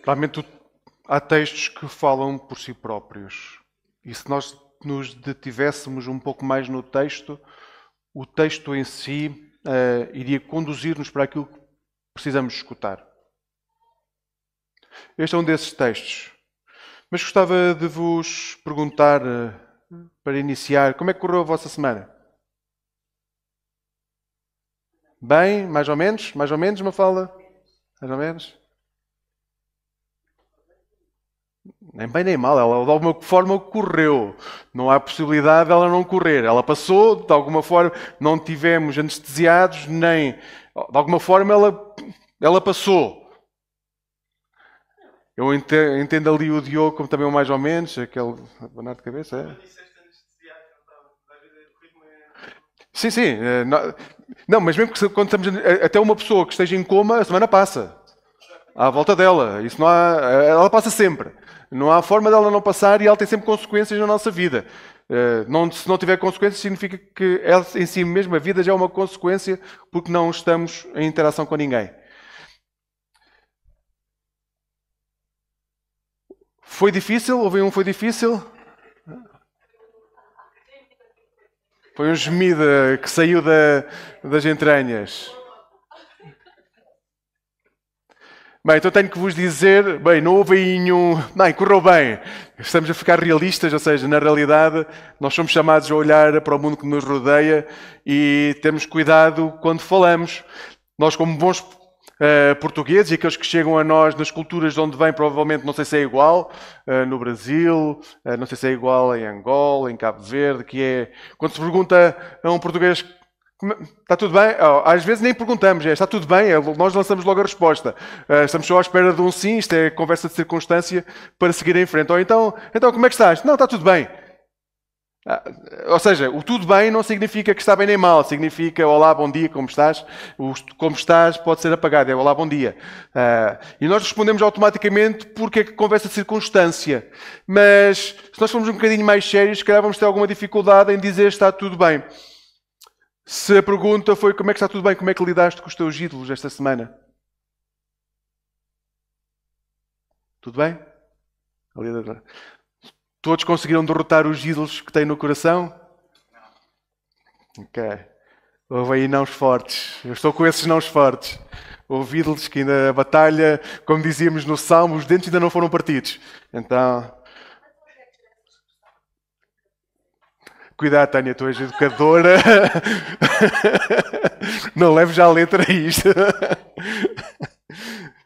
Realmente há textos que falam por si próprios. E se nós nos detivéssemos um pouco mais no texto, o texto em si iria conduzir-nos para aquilo que precisamos escutar. Este é um desses textos. Mas gostava de vos perguntar, para iniciar, como é que correu a vossa semana? Bem? Mais ou menos? Mais ou menos, Mafalda? Mais ou menos? Nem bem nem mal, ela de alguma forma correu. Não há possibilidade dela não correr. Ela passou, de alguma forma, não tivemos anestesiados, nem. De alguma forma ela passou. Eu entendo ali o Diogo como também o mais ou menos, aquele abanar de cabeça. É? Sim, sim. Não, mas mesmo que quando estamos. Até uma pessoa que esteja em coma, a semana passa. À volta dela. Isso não há. Ela passa sempre. Não há forma dela não passar e ela tem sempre consequências na nossa vida. Se não tiver consequências, significa que ela em si mesma, a vida já é uma consequência porque não estamos em interação com ninguém. Foi difícil? Houve um foi difícil? Foi um gemido que saiu das entranhas. Bem, então tenho que vos dizer, bem, não houve aí nenhum... Bem, correu bem. Estamos a ficar realistas, ou seja, na realidade, nós somos chamados a olhar para o mundo que nos rodeia e temos cuidado quando falamos. Nós, como bons portugueses e aqueles que chegam a nós nas culturas de onde vêm, provavelmente, não sei se é igual, no Brasil, não sei se é igual em Angola, em Cabo Verde, que é... Quando se pergunta a um português... Está tudo bem? Às vezes nem perguntamos, está tudo bem? Nós lançamos logo a resposta. Estamos só à espera de um sim, isto é conversa de circunstância para seguir em frente. Ou então como é que estás? Não, está tudo bem. Ou seja, o tudo bem não significa que está bem nem mal, significa olá, bom dia, como estás? O como estás pode ser apagado, é olá, bom dia. E nós respondemos automaticamente porque é que conversa de circunstância. Mas se nós formos um bocadinho mais sérios, se calhar vamos ter alguma dificuldade em dizer está tudo bem. Se a pergunta foi como é que está tudo bem, como é que lidaste com os teus ídolos esta semana? Tudo bem? Todos conseguiram derrotar os ídolos que têm no coração? Ok. Houve aí nãos fortes. Eu estou com esses nãos fortes. Houve ídolos que ainda a batalha, como dizíamos no Salmo, os dentes ainda não foram partidos. Então... Cuidado, Tânia, tu és educadora. Não leves já a letra a isto.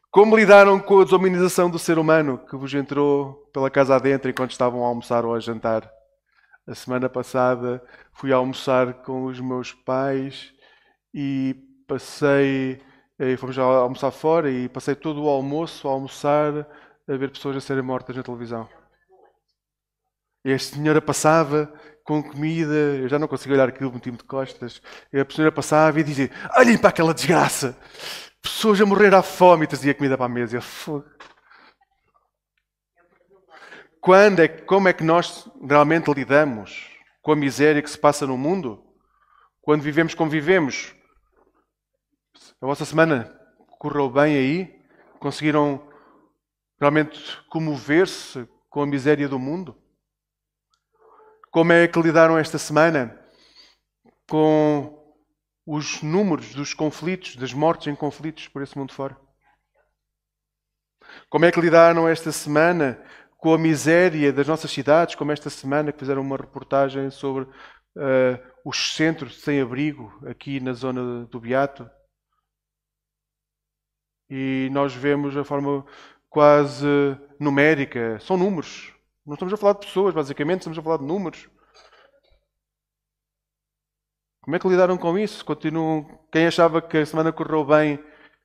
Como lidaram com a desumanização do ser humano que vos entrou pela casa adentro enquanto estavam a almoçar ou a jantar? A semana passada fui almoçar com os meus pais e fomos já almoçar fora e passei todo o almoço a almoçar a ver pessoas a serem mortas na televisão. E a senhora passava com comida, eu já não consigo olhar aquilo, meti-me de costas. E a senhora passava e dizia: olhem para aquela desgraça! Pessoas a morrer à fome e trazia comida para a mesa. Como é que nós realmente lidamos com a miséria que se passa no mundo? Quando vivemos como vivemos? A vossa semana correu bem aí? Conseguiram realmente comover-se com a miséria do mundo? Como é que lidaram esta semana com os números dos conflitos, das mortes em conflitos por esse mundo fora? Como é que lidaram esta semana com a miséria das nossas cidades, como esta semana que fizeram uma reportagem sobre os centros de sem-abrigo aqui na zona do Beato? E nós vemos a forma quase numérica. São números. Não estamos a falar de pessoas, basicamente, estamos a falar de números. Como é que lidaram com isso? Quem achava que a semana correu bem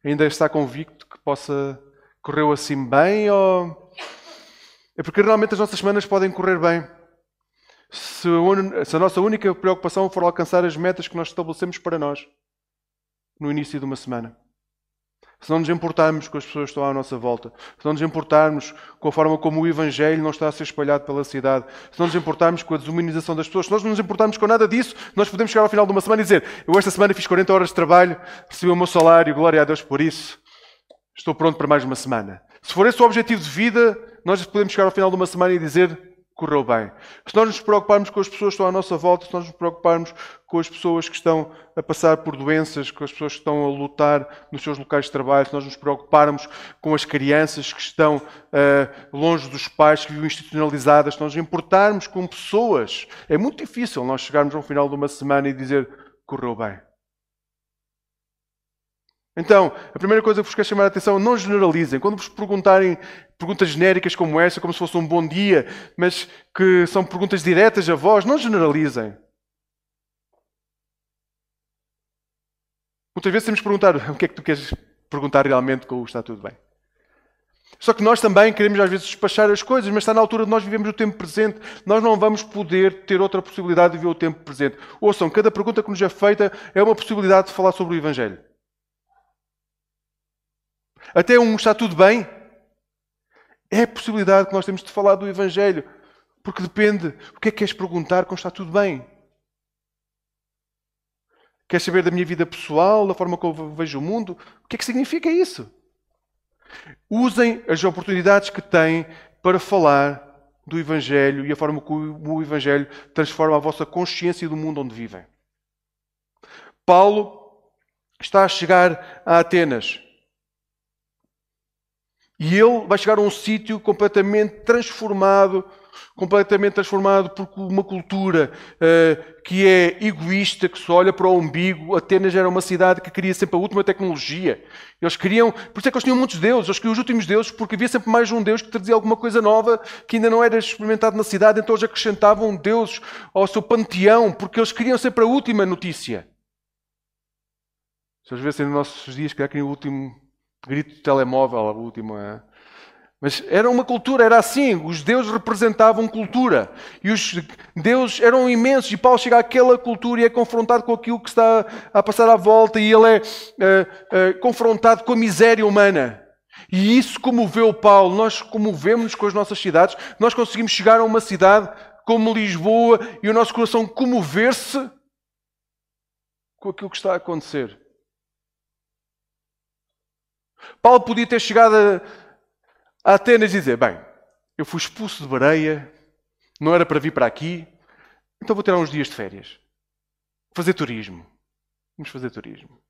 ainda está convicto que correu assim bem? Ou... É porque realmente as nossas semanas podem correr bem. Se a nossa única preocupação for alcançar as metas que nós estabelecemos para nós no início de uma semana. Se não nos importarmos com as pessoas que estão à nossa volta, se não nos importarmos com a forma como o Evangelho não está a ser espalhado pela cidade, se não nos importarmos com a desumanização das pessoas, se nós não nos importarmos com nada disso, nós podemos chegar ao final de uma semana e dizer: eu esta semana fiz 40 horas de trabalho, recebi o meu salário, glória a Deus por isso, estou pronto para mais uma semana. Se for esse o objetivo de vida, nós podemos chegar ao final de uma semana e dizer correu bem. Se nós nos preocuparmos com as pessoas que estão à nossa volta, se nós nos preocuparmos com as pessoas que estão a passar por doenças, com as pessoas que estão a lutar nos seus locais de trabalho, se nós nos preocuparmos com as crianças que estão longe dos pais, que vivem institucionalizadas, se nós nos importarmos com pessoas, é muito difícil nós chegarmos ao final de uma semana e dizer correu bem. Então, a primeira coisa que vos quero chamar a atenção, não generalizem. Quando vos perguntarem perguntas genéricas como essa, como se fosse um bom dia, mas que são perguntas diretas a vós, não generalizem. Muitas vezes temos que perguntar o que é que tu queres perguntar realmente com o está tudo bem. Só que nós também queremos às vezes despachar as coisas, mas está na altura de nós vivemos o tempo presente. Nós não vamos poder ter outra possibilidade de viver o tempo presente. Ouçam, cada pergunta que nos é feita é uma possibilidade de falar sobre o Evangelho. Até está tudo bem? É a possibilidade que nós temos de falar do Evangelho. Porque depende. O que é que queres perguntar quando está tudo bem? Queres saber da minha vida pessoal, da forma como eu vejo o mundo? O que é que significa isso? Usem as oportunidades que têm para falar do Evangelho e a forma como o Evangelho transforma a vossa consciência do mundo onde vivem. Paulo está a chegar a Atenas. E ele vai chegar a um sítio completamente transformado por uma cultura que é egoísta, que só olha para o umbigo. Atenas era uma cidade que queria sempre a última tecnologia. Eles queriam, por isso é que eles tinham muitos deuses, eles queriam os últimos deuses, porque havia sempre mais um Deus que trazia alguma coisa nova que ainda não era experimentado na cidade, então eles acrescentavam deuses ao seu panteão, porque eles queriam sempre a última notícia. Se às vezes nos nossos dias, que queriam o último grito de telemóvel, a última. Mas era uma cultura, era assim. Os deuses representavam cultura. E os deuses eram imensos. E Paulo chega àquela cultura e é confrontado com aquilo que está a passar à volta. E ele é confrontado com a miséria humana. E isso comoveu Paulo. Nós comovemos-nos com as nossas cidades. Nós conseguimos chegar a uma cidade como Lisboa e o nosso coração comover-se com aquilo que está a acontecer. Paulo podia ter chegado a Atenas e dizer, bem, eu fui expulso de Bereia, não era para vir para aqui, então vou tirar uns dias de férias. Fazer turismo. Vamos fazer turismo.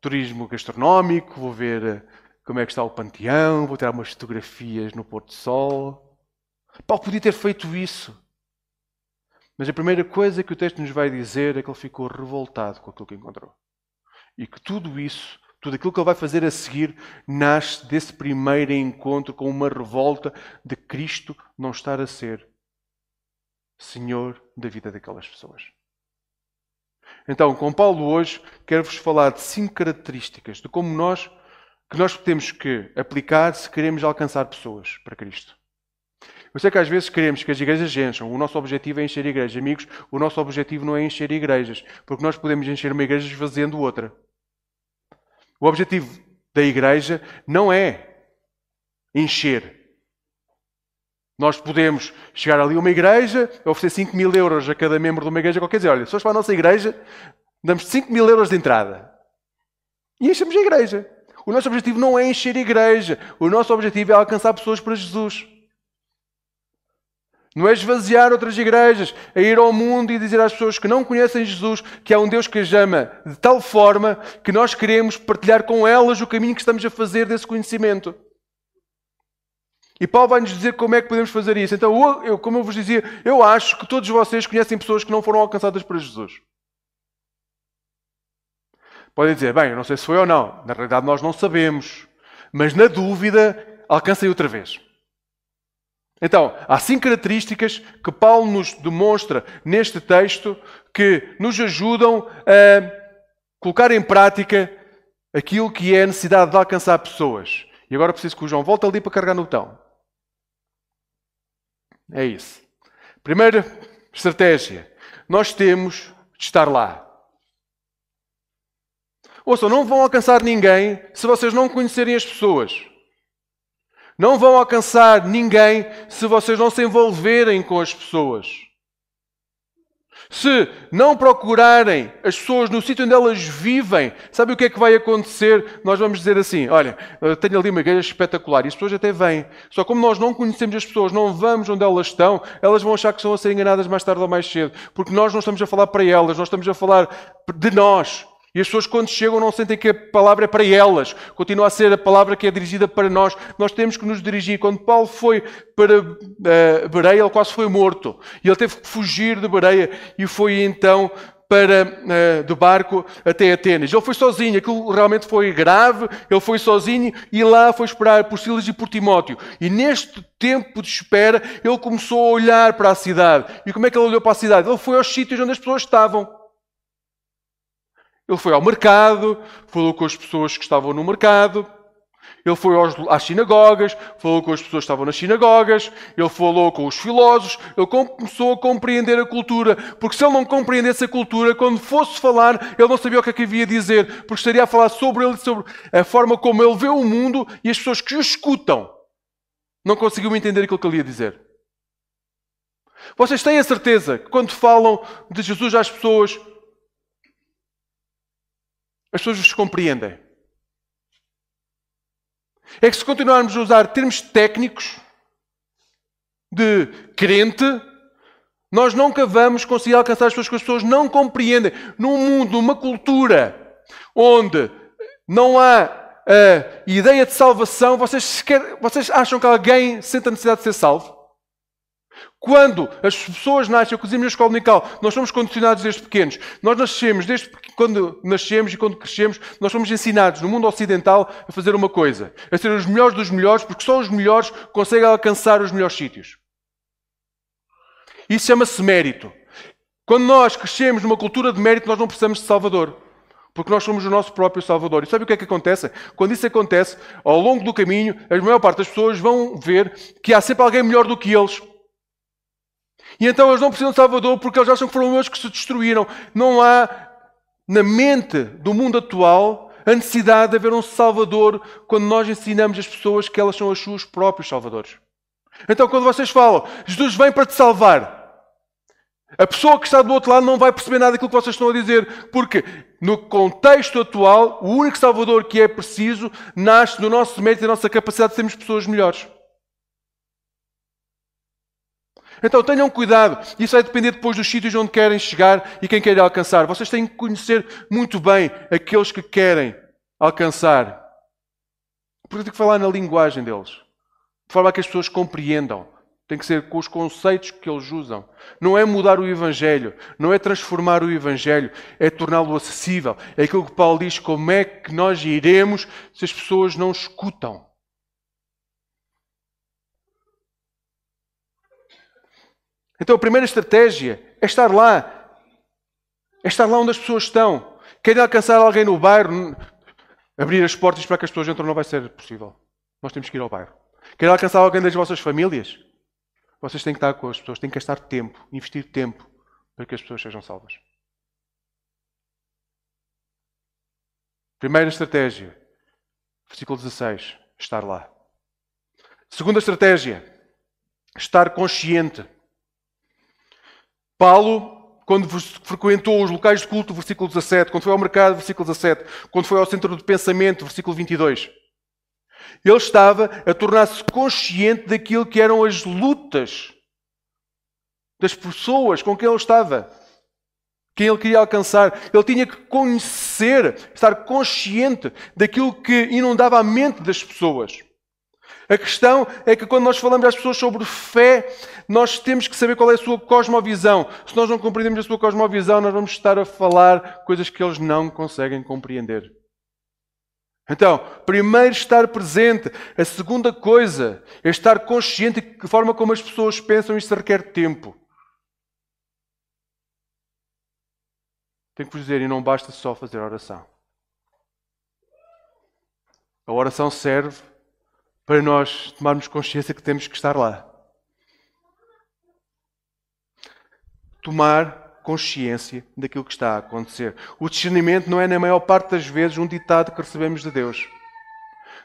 Turismo gastronómico, vou ver como é que está o panteão, vou tirar umas fotografias no pôr do sol. Paulo podia ter feito isso. Mas a primeira coisa que o texto nos vai dizer é que ele ficou revoltado com aquilo que encontrou. E que tudo isso, tudo aquilo que ele vai fazer a seguir, nasce desse primeiro encontro com uma revolta de Cristo não estar a ser Senhor da vida daquelas pessoas. Então, com Paulo hoje, quero-vos falar de 5 características de como nós temos que aplicar se queremos alcançar pessoas para Cristo. Eu sei que às vezes queremos que as igrejas encham. O nosso objetivo é encher igrejas. Amigos, o nosso objetivo não é encher igrejas, porque nós podemos encher uma igreja esvaziando outra. O objetivo da igreja não é encher. Nós podemos chegar ali a uma igreja, oferecer 5.000 euros a cada membro de uma igreja qualquer, dizer, olha, se fores para a nossa igreja, damos 5.000 euros de entrada. E enchemos a igreja. O nosso objetivo não é encher a igreja. O nosso objetivo é alcançar pessoas para Jesus. Não é esvaziar outras igrejas, é ir ao mundo e dizer às pessoas que não conhecem Jesus que há um Deus que as ama de tal forma que nós queremos partilhar com elas o caminho que estamos a fazer desse conhecimento. E Paulo vai nos dizer como é que podemos fazer isso. Então, como eu vos dizia, eu acho que todos vocês conhecem pessoas que não foram alcançadas para Jesus. Podem dizer, bem, eu não sei se foi ou não. Na realidade, nós não sabemos. Mas, na dúvida, alcancem outra vez. Então, há 5 características que Paulo nos demonstra neste texto que nos ajudam a colocar em prática aquilo que é a necessidade de alcançar pessoas. E agora preciso que o João volte ali para carregar no botão. É isso. Primeira estratégia. Nós temos de estar lá. Ouçam, não vão alcançar ninguém se vocês não conhecerem as pessoas. Não vão alcançar ninguém se vocês não se envolverem com as pessoas. Se não procurarem as pessoas no sítio onde elas vivem, sabe o que é que vai acontecer? Nós vamos dizer assim, olha, eu tenho ali uma igreja espetacular e as pessoas até vêm. Só como nós não conhecemos as pessoas, não vamos onde elas estão, elas vão achar que estão a ser enganadas mais tarde ou mais cedo. Porque nós não estamos a falar para elas, nós estamos a falar de nós. E as pessoas quando chegam não sentem que a palavra é para elas. Continua a ser a palavra que é dirigida para nós. Nós temos que nos dirigir. Quando Paulo foi para Bereia, ele quase foi morto. E ele teve que fugir de Bereia e foi então de barco até Atenas. Ele foi sozinho. Aquilo realmente foi grave. Ele foi sozinho e lá foi esperar por Silas e por Timóteo. E neste tempo de espera, ele começou a olhar para a cidade. E como é que ele olhou para a cidade? Ele foi aos sítios onde as pessoas estavam. Ele foi ao mercado, falou com as pessoas que estavam no mercado. Ele foi às sinagogas, falou com as pessoas que estavam nas sinagogas. Ele falou com os filósofos. Ele começou a compreender a cultura. Porque se ele não compreendesse a cultura, quando fosse falar, ele não sabia o que é que havia a dizer. Porque estaria a falar sobre ele, sobre a forma como ele vê o mundo e as pessoas que o escutam não conseguiam entender aquilo que ele ia dizer. Vocês têm a certeza que quando falam de Jesus às pessoas, as pessoas os compreendem? É que se continuarmos a usar termos técnicos de crente, nós nunca vamos conseguir alcançar as pessoas que as pessoas não compreendem. Num mundo, numa cultura onde não há a ideia de salvação, vocês acham que alguém sente a necessidade de ser salvo? Quando as pessoas nascem, eu cozinho na escola dominical, nós somos condicionados desde pequenos. Nós nascemos, quando nascemos e quando crescemos, nós somos ensinados no mundo ocidental a fazer uma coisa. A ser os melhores dos melhores, porque só os melhores conseguem alcançar os melhores sítios. Isso chama-se mérito. Quando nós crescemos numa cultura de mérito, nós não precisamos de Salvador. Porque nós somos o nosso próprio Salvador. E sabe o que é que acontece? Quando isso acontece, ao longo do caminho, a maior parte das pessoas vão ver que há sempre alguém melhor do que eles. E então eles não precisam de Salvador porque eles acham que foram eles que se destruíram. Não há, na mente do mundo atual, a necessidade de haver um Salvador quando nós ensinamos as pessoas que elas são os seus próprios Salvadores. Então quando vocês falam, Jesus vem para te salvar, a pessoa que está do outro lado não vai perceber nada daquilo que vocês estão a dizer, porque no contexto atual, o único Salvador que é preciso nasce do nosso mérito e da nossa capacidade de sermos pessoas melhores. Então tenham cuidado. Isso vai depender depois dos sítios onde querem chegar e quem quer alcançar. Vocês têm que conhecer muito bem aqueles que querem alcançar. Porque tem que falar na linguagem deles. De forma a que as pessoas compreendam. Tem que ser com os conceitos que eles usam. Não é mudar o Evangelho. Não é transformar o Evangelho. É torná-lo acessível. É aquilo que Paulo diz. Como é que nós iremos se as pessoas não escutam? Então a primeira estratégia é estar lá. É estar lá onde as pessoas estão. Querem alcançar alguém no bairro, abrir as portas para que as pessoas entrem não vai ser possível. Nós temos que ir ao bairro. Querem alcançar alguém das vossas famílias? Vocês têm que estar com as pessoas, têm que gastar tempo, investir tempo para que as pessoas sejam salvas. Primeira estratégia, versículo 16, estar lá. Segunda estratégia, estar consciente. Paulo, quando frequentou os locais de culto, versículo 17, quando foi ao mercado, versículo 17, quando foi ao centro de pensamento, versículo 22, ele estava a tornar-se consciente daquilo que eram as lutas das pessoas com quem ele estava, quem ele queria alcançar. Ele tinha que conhecer, estar consciente daquilo que inundava a mente das pessoas. A questão é que quando nós falamos às pessoas sobre fé, nós temos que saber qual é a sua cosmovisão. Se nós não compreendemos a sua cosmovisão, nós vamos estar a falar coisas que eles não conseguem compreender. Então, primeiro estar presente. A segunda coisa é estar consciente da forma como as pessoas pensam. Isto requer tempo. Tenho que vos dizer, e não basta só fazer oração. A oração serve para nós tomarmos consciência que temos que estar lá. Tomar consciência daquilo que está a acontecer. O discernimento não é, na maior parte das vezes, um ditado que recebemos de Deus.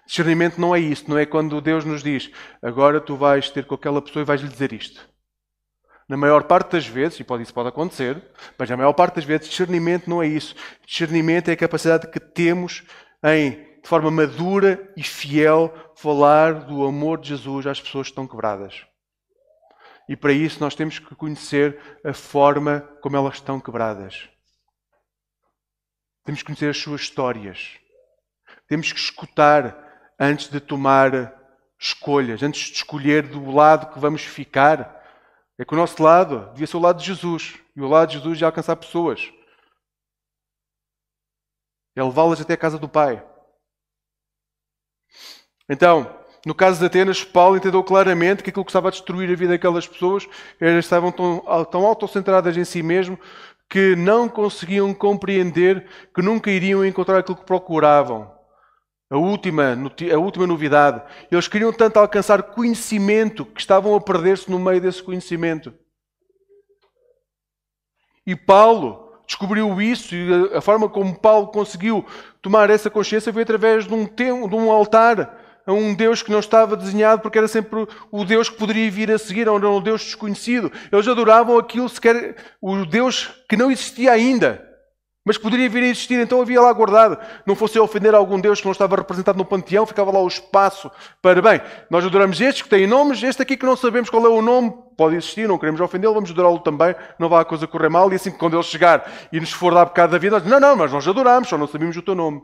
Discernimento não é isso. Não é quando Deus nos diz, agora tu vais ter com aquela pessoa e vais lhe dizer isto. Na maior parte das vezes, e isso pode acontecer, mas na maior parte das vezes, discernimento não é isso. Discernimento é a capacidade que temos em, de forma madura e fiel, falar do amor de Jesus às pessoas que estão quebradas. E para isso nós temos que conhecer a forma como elas estão quebradas. Temos que conhecer as suas histórias. Temos que escutar antes de tomar escolhas, antes de escolher do lado que vamos ficar. É que o nosso lado devia ser o lado de Jesus. E o lado de Jesus é alcançar pessoas. É levá-las até a casa do Pai. Então, no caso de Atenas, Paulo entendeu claramente que aquilo que estava a destruir a vida daquelas pessoas estavam tão autocentradas em si mesmo que não conseguiam compreender que nunca iriam encontrar aquilo que procuravam. A última novidade. Eles queriam tanto alcançar conhecimento que estavam a perder-se no meio desse conhecimento. E Paulo descobriu isso, e a forma como Paulo conseguiu tomar essa consciência foi através de um altar a um Deus que não estava desenhado porque era sempre o Deus que poderia vir a seguir, ou era um Deus desconhecido. Eles adoravam aquilo sequer, o Deus que não existia ainda, mas que poderia vir a existir, então havia lá guardado. Não fosse ofender algum Deus que não estava representado no panteão, ficava lá o espaço para, bem, nós adoramos estes que têm nomes, este aqui que não sabemos qual é o nome, pode existir, não queremos ofendê-lo, vamos adorá-lo também, não vai a coisa correr mal, e assim que quando ele chegar e nos for dar bocado da vida, nós dizemos, não, mas nós adoramos, só não sabíamos o teu nome.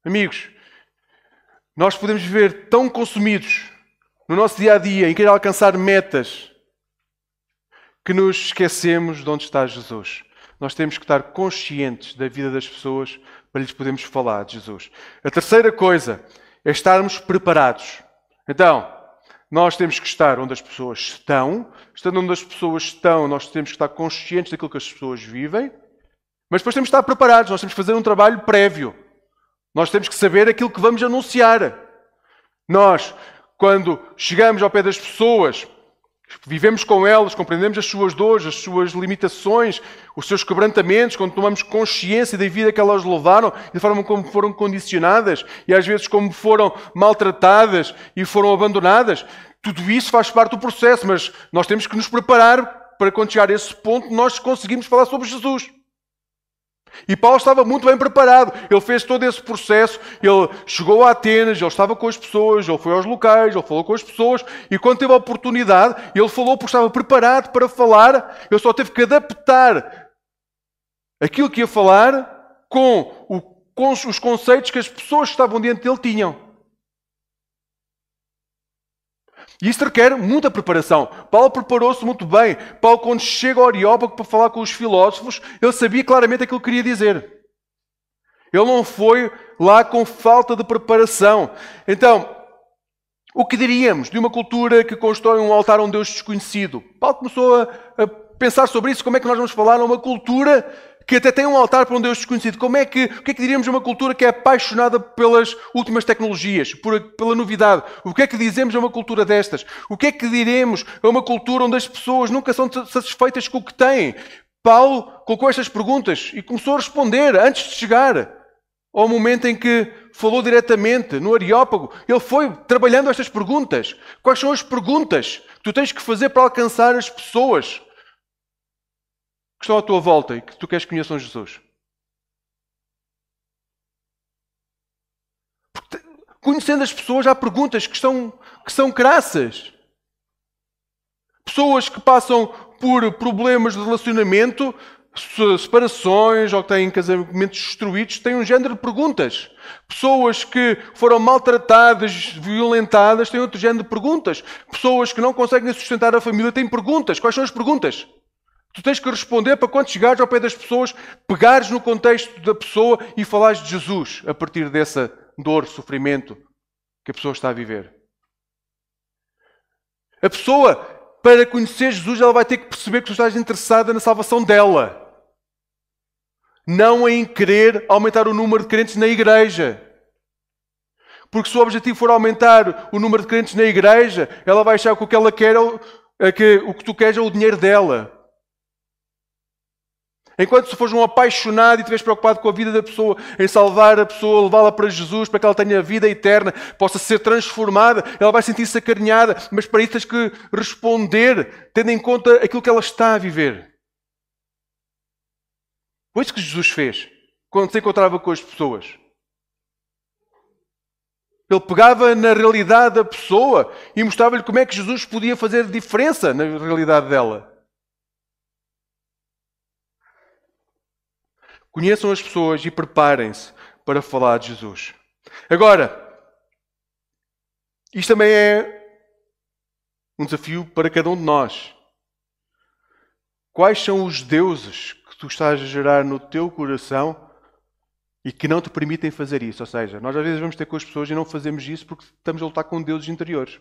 Amigos, nós podemos viver tão consumidos no nosso dia-a-dia em querer alcançar metas que nos esquecemos de onde está Jesus. Nós temos que estar conscientes da vida das pessoas para lhes podermos falar de Jesus. A terceira coisa é estarmos preparados. Então, nós temos que estar onde as pessoas estão. Estando onde as pessoas estão, nós temos que estar conscientes daquilo que as pessoas vivem. Mas depois temos que estar preparados. Nós temos que fazer um trabalho prévio. Nós temos que saber aquilo que vamos anunciar. Nós, quando chegamos ao pé das pessoas, vivemos com elas, compreendemos as suas dores, as suas limitações, os seus quebrantamentos, quando tomamos consciência da vida que elas levaram, da forma como foram condicionadas e às vezes como foram maltratadas e foram abandonadas, tudo isso faz parte do processo, mas nós temos que nos preparar para quando chegar a esse ponto nós conseguimos falar sobre Jesus. E Paulo estava muito bem preparado. Ele fez todo esse processo. Ele chegou a Atenas, ele estava com as pessoas, ele foi aos locais, ele falou com as pessoas. E quando teve a oportunidade, ele falou porque estava preparado para falar. Ele só teve que adaptar aquilo que ia falar com os conceitos que as pessoas que estavam diante dele tinham. E isso requer muita preparação. Paulo preparou-se muito bem. Paulo, quando chega ao Areópago para falar com os filósofos, ele sabia claramente aquilo que queria dizer. Ele não foi lá com falta de preparação. Então, o que diríamos de uma cultura que constrói um altar a um Deus desconhecido? Paulo começou a pensar sobre isso. Como é que nós vamos falar numa cultura que até tem um altar para um Deus desconhecido? O que é que diríamos de uma cultura que é apaixonada pelas últimas tecnologias, pela novidade? O que é que dizemos a uma cultura destas? O que é que diremos a uma cultura onde as pessoas nunca são satisfeitas com o que têm? Paulo colocou estas perguntas e começou a responder antes de chegar ao momento em que falou diretamente no Areópago. Ele foi trabalhando estas perguntas. Quais são as perguntas que tu tens que fazer para alcançar as pessoas que estão à tua volta e que tu queres que conheçam Jesus? Porque, conhecendo as pessoas, há perguntas que são crassas. Pessoas que passam por problemas de relacionamento, separações ou que têm casamentos destruídos, têm um género de perguntas. Pessoas que foram maltratadas, violentadas, têm outro género de perguntas. Pessoas que não conseguem sustentar a família têm perguntas. Quais são as perguntas? Tu tens que responder para quando chegares ao pé das pessoas, pegares no contexto da pessoa e falares de Jesus a partir dessa dor, sofrimento que a pessoa está a viver. A pessoa, para conhecer Jesus, ela vai ter que perceber que tu estás interessada na salvação dela. Não em querer aumentar o número de crentes na igreja. Porque se o objetivo for aumentar o número de crentes na igreja, ela vai achar que o que ela quer o que tu queres é o dinheiro dela. Enquanto se fores um apaixonado e estiveres preocupado com a vida da pessoa, em salvar a pessoa, levá-la para Jesus, para que ela tenha vida eterna, possa ser transformada, ela vai sentir-se acarinhada, mas para isso tens que responder, tendo em conta aquilo que ela está a viver. Foi isso que Jesus fez, quando se encontrava com as pessoas. Ele pegava na realidade da pessoa e mostrava-lhe como é que Jesus podia fazer diferença na realidade dela. Conheçam as pessoas e preparem-se para falar de Jesus. Agora, isto também é um desafio para cada um de nós. Quais são os deuses que tu estás a gerar no teu coração e que não te permitem fazer isso? Ou seja, nós às vezes vamos ter com as pessoas e não fazemos isso porque estamos a lutar com deuses interiores.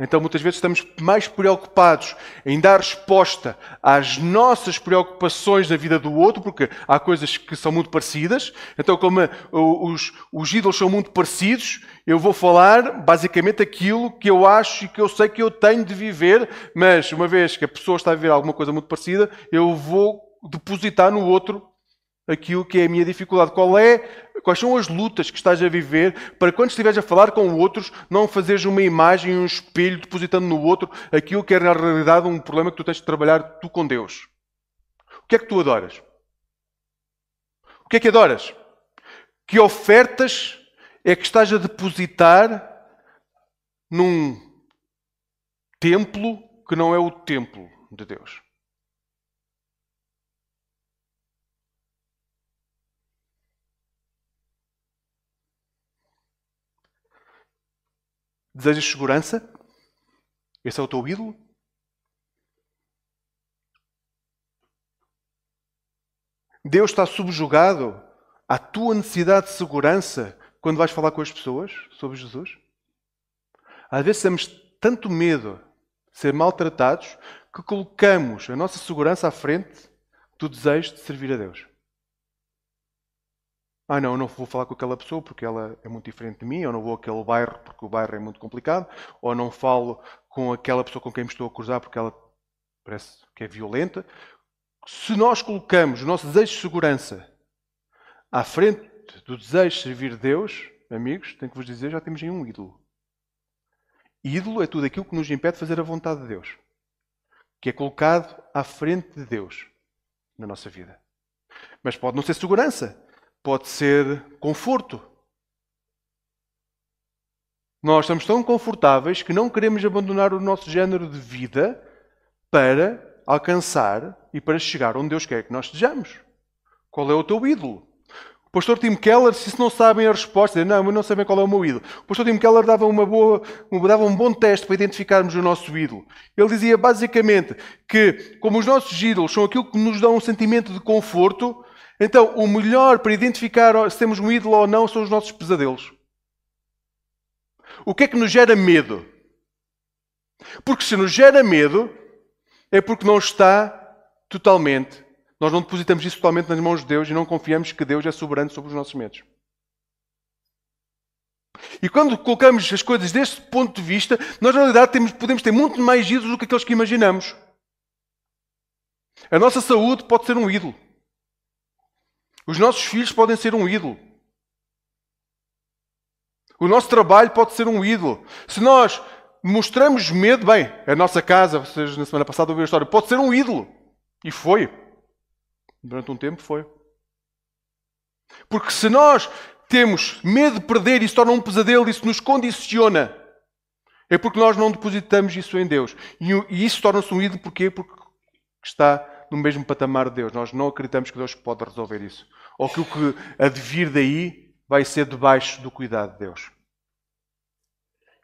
Então, muitas vezes estamos mais preocupados em dar resposta às nossas preocupações na vida do outro, porque há coisas que são muito parecidas. Então, como os ídolos são muito parecidos, eu vou falar basicamente aquilo que eu acho e que eu sei que eu tenho de viver, mas uma vez que a pessoa está a viver alguma coisa muito parecida, eu vou depositar no outro aquilo que é a minha dificuldade. Quais são as lutas que estás a viver para quando estiveres a falar com outros, não fazeres uma imagem, um espelho, depositando no outro aquilo que é na realidade um problema que tu tens de trabalhar tu com Deus. O que é que tu adoras? O que é que adoras? Que ofertas é que estás a depositar num templo que não é o templo de Deus? Desejas segurança? Esse é o teu ídolo? Deus está subjugado à tua necessidade de segurança quando vais falar com as pessoas sobre Jesus? Às vezes temos tanto medo de ser maltratados que colocamos a nossa segurança à frente do desejo de servir a Deus. Não, eu não vou falar com aquela pessoa porque ela é muito diferente de mim, ou não vou àquele bairro porque o bairro é muito complicado, ou não falo com aquela pessoa com quem me estou a cruzar porque ela parece que é violenta. Se nós colocamos o nosso desejo de segurança à frente do desejo de servir Deus, amigos, tenho que vos dizer, já temos aí um ídolo. Ídolo é tudo aquilo que nos impede de fazer a vontade de Deus, que é colocado à frente de Deus na nossa vida. Mas pode não ser segurança. Pode ser conforto. Nós estamos tão confortáveis que não queremos abandonar o nosso género de vida para alcançar e para chegar onde Deus quer que nós estejamos. Qual é o teu ídolo? O pastor Tim Keller, se não sabem a resposta, não sabem qual é o meu ídolo. O pastor Tim Keller dava um bom teste para identificarmos o nosso ídolo. Ele dizia basicamente que, como os nossos ídolos são aquilo que nos dá um sentimento de conforto, então, o melhor para identificar se temos um ídolo ou não são os nossos pesadelos. O que é que nos gera medo? Porque se nos gera medo, é porque não está totalmente. Nós não depositamos isso totalmente nas mãos de Deus e não confiamos que Deus é soberano sobre os nossos medos. E quando colocamos as coisas deste ponto de vista, nós na realidade podemos ter muito mais ídolos do que aqueles que imaginamos. A nossa saúde pode ser um ídolo. Os nossos filhos podem ser um ídolo. O nosso trabalho pode ser um ídolo. Se nós mostramos medo, bem, a nossa casa, vocês na semana passada ouviram a história, pode ser um ídolo. E foi. Durante um tempo foi. Porque se nós temos medo de perder e isso torna um pesadelo, isso nos condiciona, é porque nós não depositamos isso em Deus. E isso torna-se um ídolo porquê? Porque está no mesmo patamar de Deus. Nós não acreditamos que Deus pode resolver isso. Ou que o que há de vir daí vai ser debaixo do cuidado de Deus.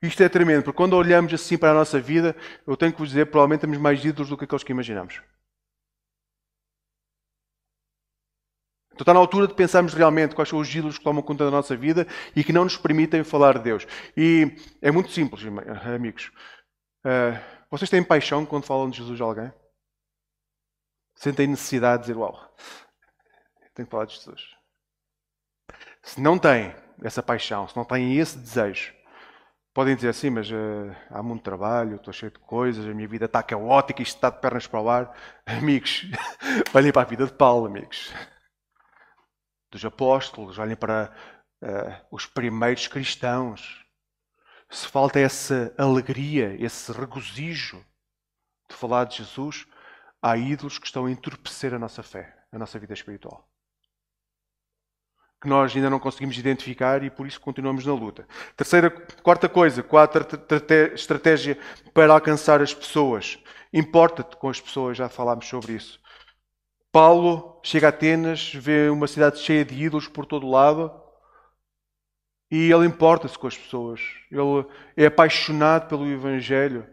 Isto é tremendo, porque quando olhamos assim para a nossa vida, eu tenho que vos dizer, provavelmente temos mais ídolos do que aqueles que imaginamos. Então está na altura de pensarmos realmente quais são os ídolos que tomam conta da nossa vida e que não nos permitem falar de Deus. E é muito simples, amigos. Vocês têm paixão quando falam de Jesus a alguém? Sentem necessidade de dizer, uau, tenho que falar de Jesus. Se não têm essa paixão, se não têm esse desejo, Podem dizer assim, mas há muito trabalho, estou cheio de coisas, a minha vida está caótica, isto está de pernas para o ar. Amigos, olhem para a vida de Paulo, amigos. Dos apóstolos, olhem para os primeiros cristãos. Se falta essa alegria, esse regozijo de falar de Jesus, há ídolos que estão a entorpecer a nossa fé, a nossa vida espiritual. Que nós ainda não conseguimos identificar e por isso continuamos na luta. Quarta coisa, estratégia para alcançar as pessoas. Importa-te com as pessoas, já falámos sobre isso. Paulo chega a Atenas, vê uma cidade cheia de ídolos por todo o lado e ele importa-se com as pessoas. Ele é apaixonado pelo Evangelho.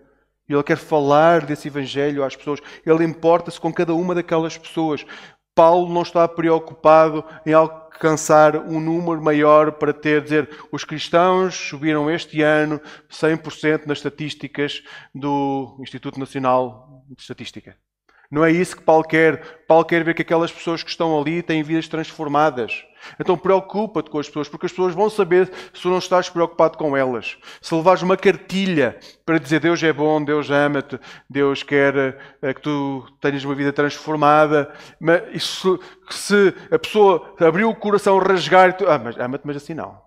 Ele quer falar desse Evangelho às pessoas. Ele importa-se com cada uma daquelas pessoas. Paulo não está preocupado em alcançar um número maior para dizer os cristãos subiram este ano 100% nas estatísticas do Instituto Nacional de Estatística. Não é isso que Paulo quer. Paulo quer ver que aquelas pessoas que estão ali têm vidas transformadas. Então preocupa-te com as pessoas, porque as pessoas vão saber se tu não estás preocupado com elas. Se levares uma cartilha para dizer Deus é bom, Deus ama-te, Deus quer que tu tenhas uma vida transformada, mas se a pessoa abrir o coração, rasgar, e tu, mas ama-te, mas assim não.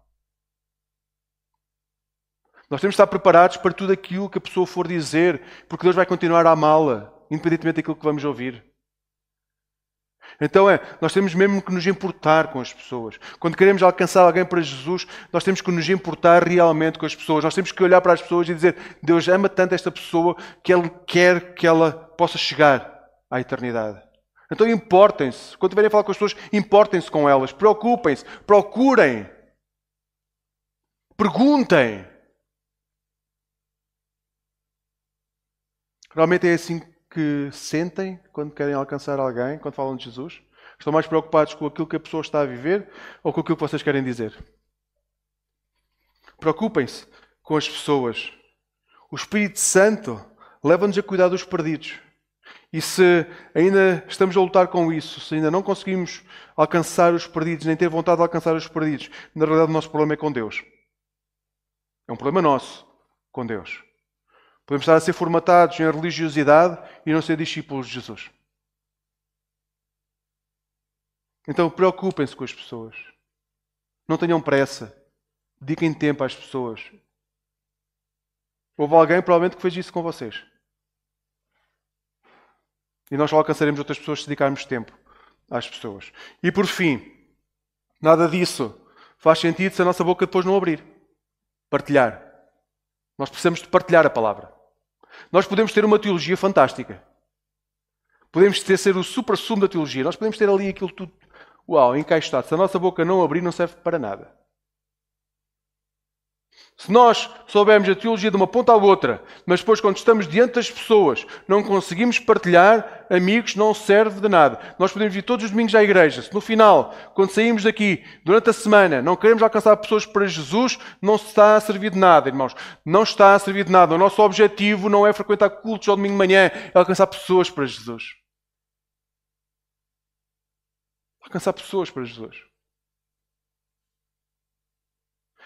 Nós temos de estar preparados para tudo aquilo que a pessoa for dizer, porque Deus vai continuar a amá-la, independentemente daquilo que vamos ouvir. Então nós temos mesmo que nos importar com as pessoas. Quando queremos alcançar alguém para Jesus, nós temos que nos importar realmente com as pessoas. Nós temos que olhar para as pessoas e dizer, Deus ama tanto esta pessoa que Ele quer que ela possa chegar à eternidade. Então importem-se. Quando estiverem a falar com as pessoas, importem-se com elas. Preocupem-se. Procurem. Perguntem. Realmente é assim que sentem quando querem alcançar alguém, quando falam de Jesus? Estão mais preocupados com aquilo que a pessoa está a viver ou com aquilo que vocês querem dizer? Preocupem-se com as pessoas. O Espírito Santo leva-nos a cuidar dos perdidos. E se ainda estamos a lutar com isso, se ainda não conseguimos alcançar os perdidos, nem ter vontade de alcançar os perdidos, na realidade o nosso problema é com Deus. É um problema nosso com Deus. Podemos estar a ser formatados em religiosidade e não ser discípulos de Jesus. Então preocupem-se com as pessoas. Não tenham pressa. Dediquem tempo às pessoas. Houve alguém provavelmente que fez isso com vocês. E nós só alcançaremos outras pessoas se dedicarmos tempo às pessoas. E por fim, nada disso faz sentido se a nossa boca depois não abrir. Partilhar. Nós precisamos de partilhar a palavra. Nós podemos ter uma teologia fantástica. Podemos ser o supra-sumo da teologia. Nós podemos ter ali aquilo tudo, encaixado. Se a nossa boca não abrir, não serve para nada. Se nós soubermos a teologia de uma ponta à outra, mas depois quando estamos diante das pessoas não conseguimos partilhar, amigos, não serve de nada. Nós podemos ir todos os domingos à igreja. Se no final, quando saímos daqui, durante a semana, não queremos alcançar pessoas para Jesus, não se está a servir de nada, irmãos. Não está a servir de nada. O nosso objetivo não é frequentar cultos ao domingo de manhã, é alcançar pessoas para Jesus. Alcançar pessoas para Jesus.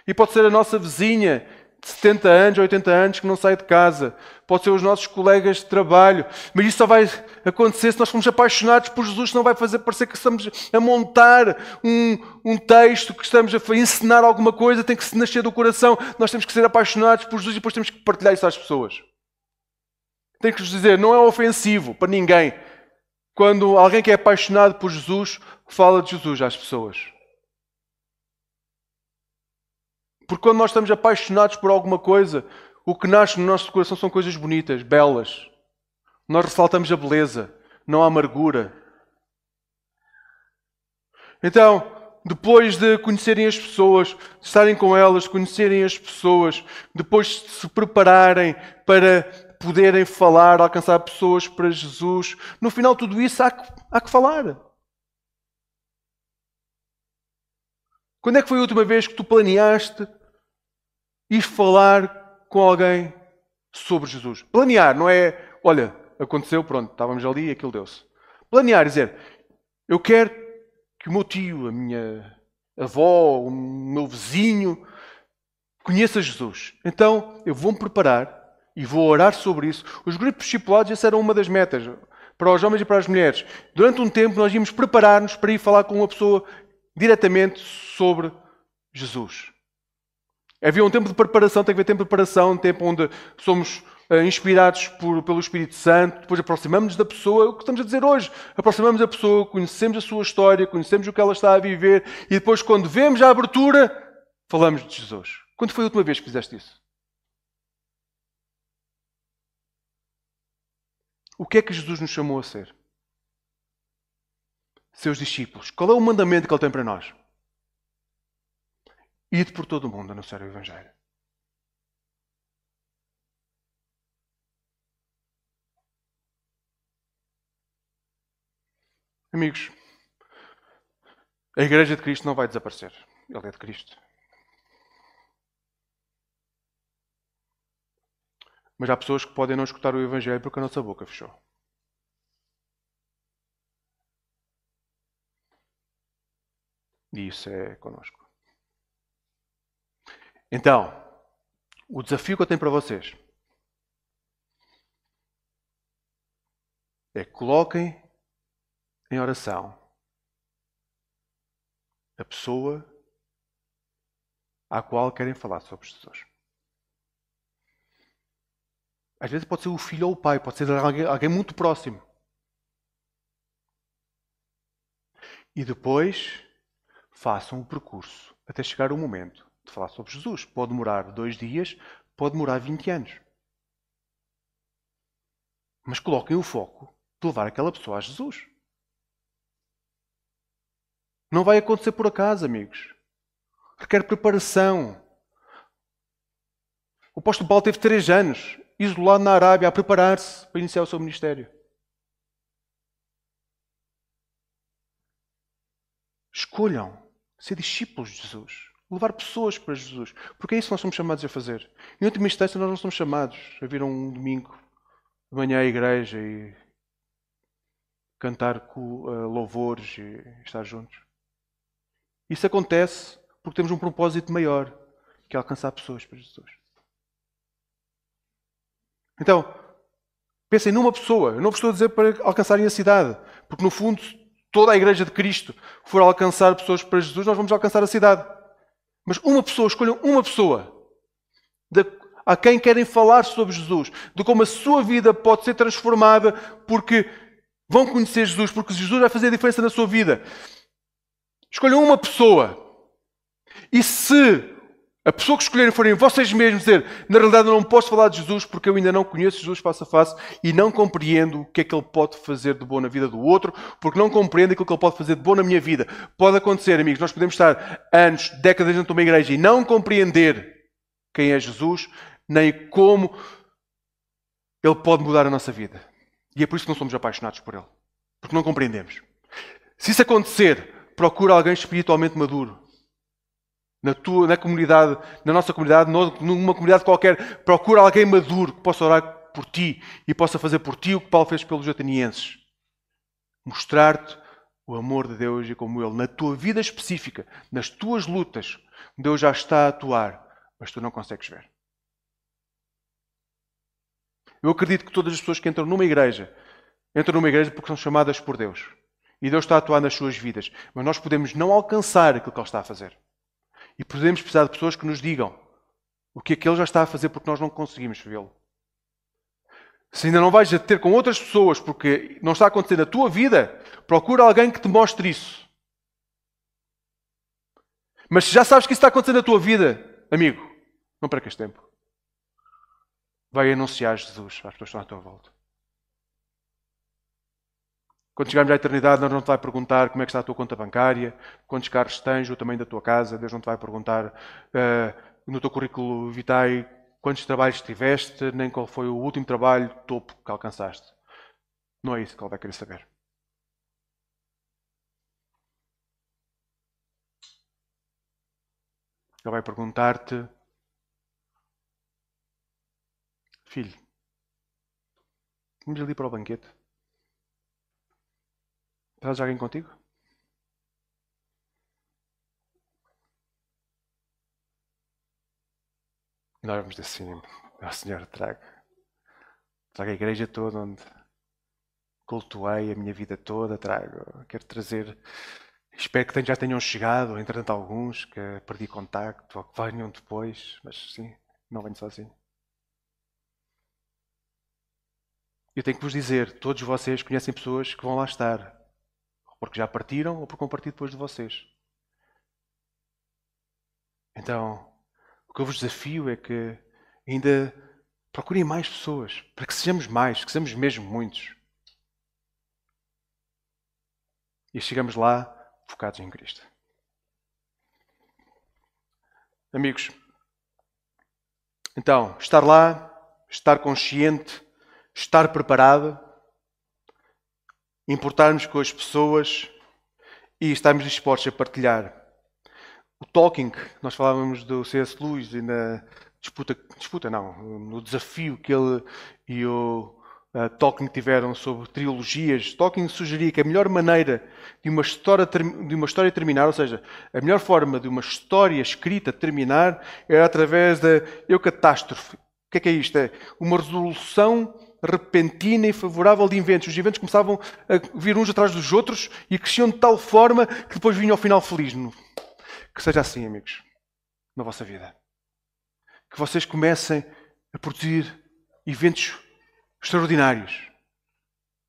E pode ser a nossa vizinha de 70 anos, 80 anos, que não sai de casa. Pode ser os nossos colegas de trabalho. Mas isso só vai acontecer se nós formos apaixonados por Jesus, senão vai fazer parecer que estamos a montar um texto, que estamos a ensinar alguma coisa, tem que se nascer do coração. Nós temos que ser apaixonados por Jesus e depois temos que partilhar isso às pessoas. Tenho que vos dizer, não é ofensivo para ninguém quando alguém que é apaixonado por Jesus fala de Jesus às pessoas. Porque quando nós estamos apaixonados por alguma coisa, o que nasce no nosso coração são coisas bonitas, belas. Nós ressaltamos a beleza, não a amargura. Então, depois de conhecerem as pessoas, de estarem com elas, de conhecerem as pessoas, depois de se prepararem para poderem falar, alcançar pessoas para Jesus, no final de tudo isso há que falar. Quando é que foi a última vez que tu planeaste ir falar com alguém sobre Jesus? Planear, não é, olha, aconteceu, pronto, estávamos ali e aquilo deu-se. Planear, dizer, eu quero que o meu tio, a minha avó, o meu vizinho, conheça Jesus. Então, eu vou-me preparar e vou orar sobre isso. Os grupos discipulados, essa era uma das metas, para os homens e para as mulheres. Durante um tempo, nós íamos preparar-nos para ir falar com uma pessoa diretamente sobre Jesus. Havia um tempo de preparação, tem que haver tempo de preparação, um tempo onde somos inspirados pelo Espírito Santo, depois aproximamos-nos da pessoa, o que estamos a dizer hoje, aproximamos da pessoa, conhecemos a sua história, conhecemos o que ela está a viver e depois quando vemos a abertura, falamos de Jesus. Quando foi a última vez que fizeste isso? O que é que Jesus nos chamou a ser? Seus discípulos. Qual é o mandamento que Ele tem para nós? Ide por todo o mundo a anunciar o Evangelho. Amigos, a Igreja de Cristo não vai desaparecer. Ele é de Cristo. Mas há pessoas que podem não escutar o Evangelho porque a nossa boca fechou. E isso é connosco. Então, o desafio que eu tenho para vocês é que coloquem em oração a pessoa à qual querem falar sobre Jesus. Às vezes pode ser o filho ou o pai, pode ser alguém muito próximo. E depois façam o percurso até chegar o momento de falar sobre Jesus. Pode demorar 2 dias, pode demorar 20 anos. Mas coloquem o foco de levar aquela pessoa a Jesus. Não vai acontecer por acaso, amigos. Requer preparação. O apóstolo Paulo teve 3 anos isolado na Arábia a preparar-se para iniciar o seu ministério. Escolham ser discípulos de Jesus. Levar pessoas para Jesus. Porque é isso que nós somos chamados a fazer. Em última instância, nós não somos chamados a vir um domingo de manhã à igreja e cantar louvores e estar juntos. Isso acontece porque temos um propósito maior, que é alcançar pessoas para Jesus. Então, pensem numa pessoa. Eu não vos estou a dizer para alcançarem a cidade, porque no fundo, toda a Igreja de Cristo for alcançar pessoas para Jesus, nós vamos alcançar a cidade. Mas uma pessoa, escolham uma pessoa a quem querem falar sobre Jesus, de como a sua vida pode ser transformada porque vão conhecer Jesus, porque Jesus vai fazer a diferença na sua vida. Escolham uma pessoa. E se a pessoa que escolherem forem vocês mesmos dizer, na realidade eu não posso falar de Jesus porque eu ainda não conheço Jesus face a face e não compreendo o que é que Ele pode fazer de bom na vida do outro, porque não compreendo aquilo que Ele pode fazer de bom na minha vida. Pode acontecer, amigos, nós podemos estar anos, décadas dentro de uma igreja e não compreender quem é Jesus, nem como Ele pode mudar a nossa vida. E é por isso que não somos apaixonados por Ele. Porque não compreendemos. Se isso acontecer, procura alguém espiritualmente maduro. Na comunidade, na nossa comunidade, numa comunidade qualquer, procura alguém maduro que possa orar por ti e possa fazer por ti o que Paulo fez pelos atenienses. Mostrar-te o amor de Deus e como Ele, na tua vida específica, nas tuas lutas, Deus já está a atuar, mas tu não consegues ver. Eu acredito que todas as pessoas que entram numa igreja porque são chamadas por Deus. E Deus está a atuar nas suas vidas. Mas nós podemos não alcançar aquilo que Ele está a fazer. E podemos precisar de pessoas que nos digam o que é que Ele já está a fazer porque nós não conseguimos vê-lo. Se ainda não vais a ter com outras pessoas porque não está a acontecer na tua vida, procura alguém que te mostre isso. Mas se já sabes que isso está acontecendo na tua vida, amigo, não percas tempo. Vai anunciar Jesus às pessoas que estão à tua volta. Quando chegarmos à eternidade, Deus não te vai perguntar como é que está a tua conta bancária, quantos carros tens, o tamanho da tua casa. Deus não te vai perguntar no teu currículo vitae quantos trabalhos tiveste, nem qual foi o último trabalho topo que alcançaste. Não é isso que Ele vai querer saber. Ele vai perguntar-te: filho, vamos ali para o banquete? Traz alguém contigo? E nós vamos dizer assim, Senhor, traga a igreja toda onde cultuei a minha vida toda, quero trazer, espero que já tenham chegado, entretanto alguns que perdi contacto ou que venham depois, mas sim, não venho sozinho. Eu tenho que vos dizer, todos vocês conhecem pessoas que vão lá estar, porque já partiram ou porque vão partir depois de vocês. Então, o que eu vos desafio é que ainda procurem mais pessoas, para que sejamos mais, que sejamos mesmo muitos. E chegamos lá focados em Cristo. Amigos, então, estar lá, estar consciente, estar preparado, importarmos com as pessoas e estarmos dispostos a partilhar. O Tolkien, nós falávamos do C.S. Lewis e na no desafio que ele e o Tolkien tiveram sobre trilogias. Tolkien sugeria que a melhor maneira de uma história terminar, ou seja, a melhor forma de uma história escrita terminar, era através da eucatástrofe. O que é isto? É uma resolução repentina e favorável de eventos. Os eventos começavam a vir uns atrás dos outros e cresciam de tal forma que depois vinha ao final feliz. Que seja assim, amigos, na vossa vida. Que vocês comecem a produzir eventos extraordinários.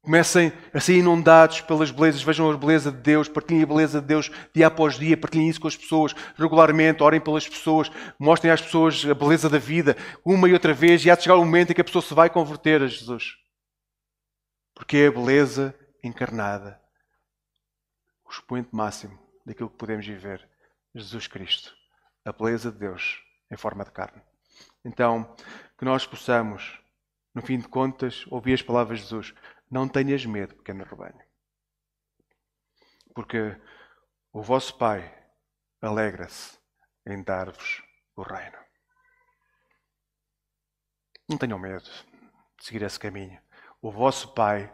Comecem a ser inundados pelas belezas, vejam a beleza de Deus, partilhem a beleza de Deus dia após dia, partilhem isso com as pessoas regularmente, orem pelas pessoas, mostrem às pessoas a beleza da vida, uma e outra vez, e há de chegar o momento em que a pessoa se vai converter a Jesus. Porque é a beleza encarnada, o expoente máximo daquilo que podemos viver. Jesus Cristo, a beleza de Deus em forma de carne. Então, que nós possamos, no fim de contas, ouvir as palavras de Jesus. Não tenhas medo, pequeno rebanho. Porque o vosso Pai alegra-se em dar-vos o reino. Não tenham medo de seguir esse caminho. O vosso Pai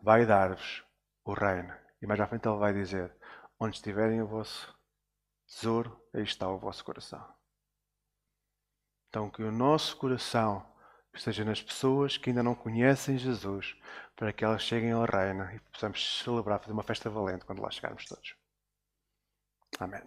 vai dar-vos o reino. E mais à frente Ele vai dizer, onde estiverem o vosso tesouro, aí está o vosso coração. Então que o nosso coração esteja nas pessoas que ainda não conhecem Jesus, para que elas cheguem ao reino e possamos celebrar, fazer uma festa valente quando lá chegarmos todos. Amém.